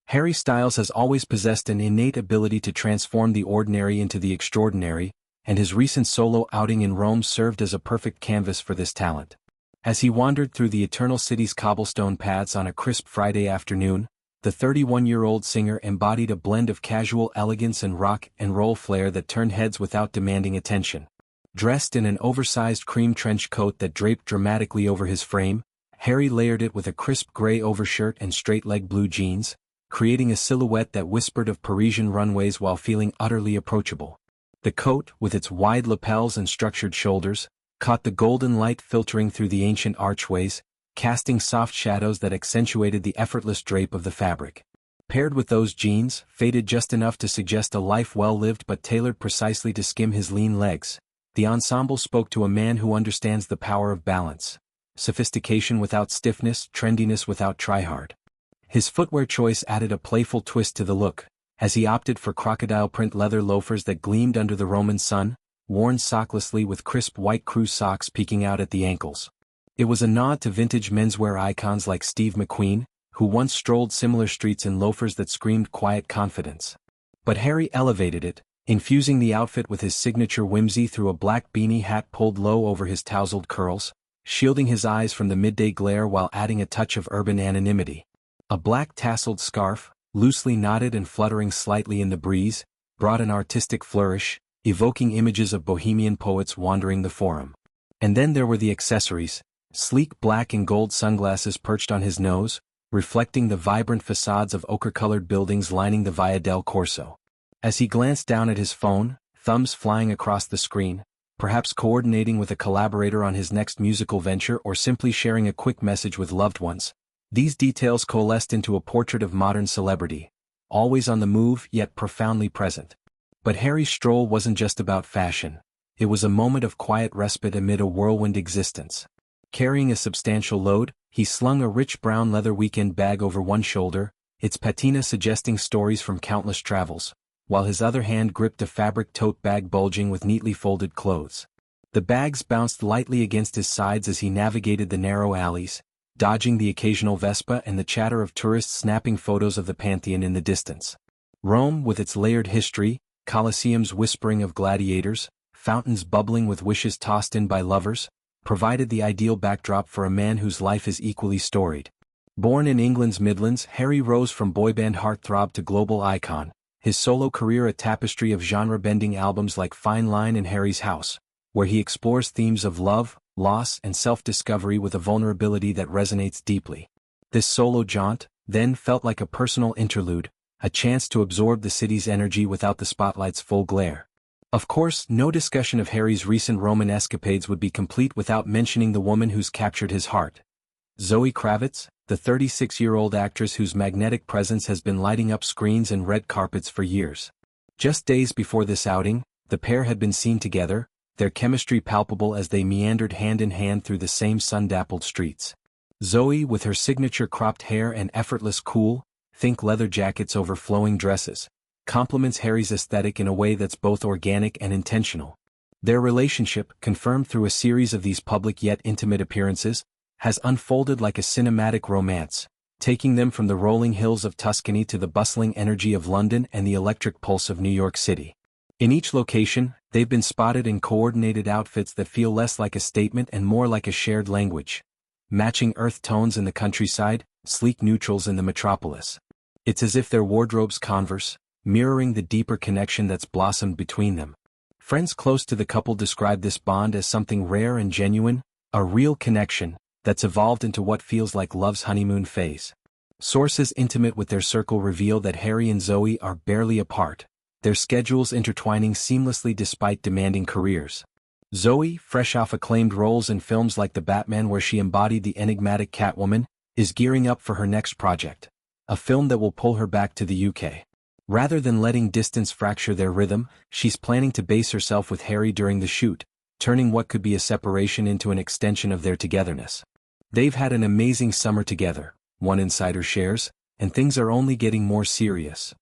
Harry Styles has always possessed an innate ability to transform the ordinary into the extraordinary, and his recent solo outing in Rome served as a perfect canvas for this talent. As he wandered through the Eternal City's cobblestone paths on a crisp Friday afternoon, the 31-year-old singer embodied a blend of casual elegance and rock and roll flair that turned heads without demanding attention. Dressed in an oversized cream trench coat that draped dramatically over his frame, Harry layered it with a crisp gray overshirt and straight-leg blue jeans, creating a silhouette that whispered of Parisian runways while feeling utterly approachable. The coat, with its wide lapels and structured shoulders, caught the golden light filtering through the ancient archways, casting soft shadows that accentuated the effortless drape of the fabric. Paired with those jeans, faded just enough to suggest a life well lived but tailored precisely to skim his lean legs, the ensemble spoke to a man who understands the power of balance. Sophistication without stiffness, trendiness without tryhard. His footwear choice added a playful twist to the look, as he opted for crocodile print leather loafers that gleamed under the Roman sun, worn socklessly with crisp white crew socks peeking out at the ankles. It was a nod to vintage menswear icons like Steve McQueen, who once strolled similar streets in loafers that screamed quiet confidence. But Harry elevated it, infusing the outfit with his signature whimsy through a black beanie hat pulled low over his tousled curls, shielding his eyes from the midday glare while adding a touch of urban anonymity. A black tasseled scarf, loosely knotted and fluttering slightly in the breeze, brought an artistic flourish, evoking images of bohemian poets wandering the Forum. And then there were the accessories, sleek black and gold sunglasses perched on his nose, reflecting the vibrant facades of ochre-colored buildings lining the Via del Corso. As he glanced down at his phone, thumbs flying across the screen, perhaps coordinating with a collaborator on his next musical venture or simply sharing a quick message with loved ones, these details coalesced into a portrait of modern celebrity, always on the move yet profoundly present. But Harry's stroll wasn't just about fashion. It was a moment of quiet respite amid a whirlwind existence. Carrying a substantial load, he slung a rich brown leather weekend bag over one shoulder, its patina suggesting stories from countless travels, while his other hand gripped a fabric tote bag bulging with neatly folded clothes. The bags bounced lightly against his sides as he navigated the narrow alleys, dodging the occasional Vespa and the chatter of tourists snapping photos of the Pantheon in the distance. Rome, with its layered history, Colosseums whispering of gladiators, fountains bubbling with wishes tossed in by lovers, provided the ideal backdrop for a man whose life is equally storied. Born in England's Midlands, Harry rose from boyband heartthrob to global icon, his solo career a tapestry of genre-bending albums like Fine Line and Harry's House, where he explores themes of love, loss and self-discovery with a vulnerability that resonates deeply. This solo jaunt, then, felt like a personal interlude, a chance to absorb the city's energy without the spotlight's full glare. Of course, no discussion of Harry's recent Roman escapades would be complete without mentioning the woman who's captured his heart. Zoe Kravitz, the 36-year-old actress whose magnetic presence has been lighting up screens and red carpets for years. Just days before this outing, the pair had been seen together, their chemistry palpable as they meandered hand-in-hand through the same sun-dappled streets. Zoe, with her signature cropped hair and effortless cool, think leather jackets over flowing dresses, complements Harry's aesthetic in a way that's both organic and intentional. Their relationship, confirmed through a series of these public yet intimate appearances, has unfolded like a cinematic romance, taking them from the rolling hills of Tuscany to the bustling energy of London and the electric pulse of New York City. In each location, they've been spotted in coordinated outfits that feel less like a statement and more like a shared language, matching earth tones in the countryside, sleek neutrals in the metropolis. It's as if their wardrobes converse, mirroring the deeper connection that's blossomed between them. Friends close to the couple describe this bond as something rare and genuine, a real connection that's evolved into what feels like love's honeymoon phase. Sources intimate with their circle reveal that Harry and Zoe are barely apart, their schedules intertwining seamlessly despite demanding careers. Zoe, fresh off acclaimed roles in films like The Batman where she embodied the enigmatic Catwoman, is gearing up for her next project, a film that will pull her back to the UK. Rather than letting distance fracture their rhythm, she's planning to base herself with Harry during the shoot, turning what could be a separation into an extension of their togetherness. They've had an amazing summer together, one insider shares, and things are only getting more serious.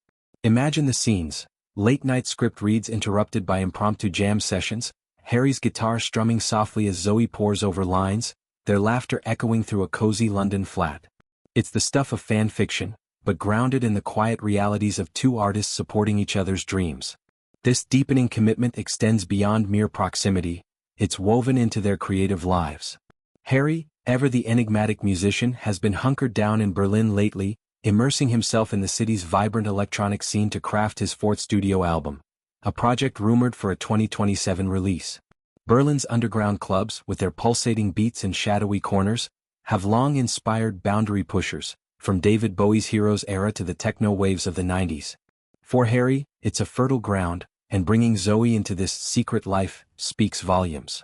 Imagine the scenes: late-night script reads interrupted by impromptu jam sessions, Harry's guitar strumming softly as Zoe pores over lines, their laughter echoing through a cozy London flat. It's the stuff of fan fiction, but grounded in the quiet realities of two artists supporting each other's dreams. This deepening commitment extends beyond mere proximity, it's woven into their creative lives. Harry, ever the enigmatic musician, has been hunkered down in Berlin lately, immersing himself in the city's vibrant electronic scene to craft his fourth studio album, a project rumored for a 2027 release. Berlin's underground clubs, with their pulsating beats and shadowy corners, have long inspired boundary pushers, from David Bowie's Heroes era to the techno waves of the 90s. For Harry, it's a fertile ground, and bringing Zoe into this secret life speaks volumes.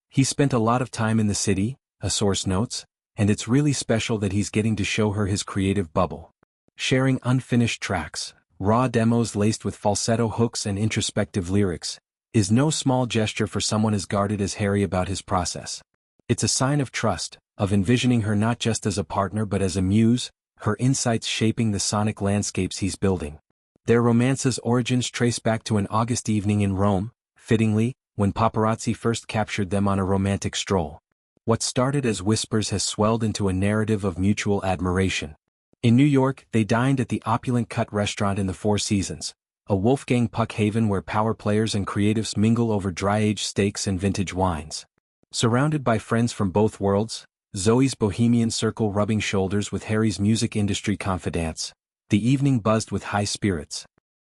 He spent a lot of time in the city, a source notes, and it's really special that he's getting to show her his creative bubble. Sharing unfinished tracks, raw demos laced with falsetto hooks and introspective lyrics, is no small gesture for someone as guarded as Harry about his process. It's a sign of trust, of envisioning her not just as a partner but as a muse, her insights shaping the sonic landscapes he's building. Their romance's origins trace back to an August evening in Rome, fittingly, when paparazzi first captured them on a romantic stroll. What started as whispers has swelled into a narrative of mutual admiration. In New York, they dined at the opulent Cut restaurant in the Four Seasons, a Wolfgang Puck haven where power players and creatives mingle over dry-aged steaks and vintage wines. Surrounded by friends from both worlds, Zoe's bohemian circle rubbing shoulders with Harry's music industry confidants, the evening buzzed with high spirits.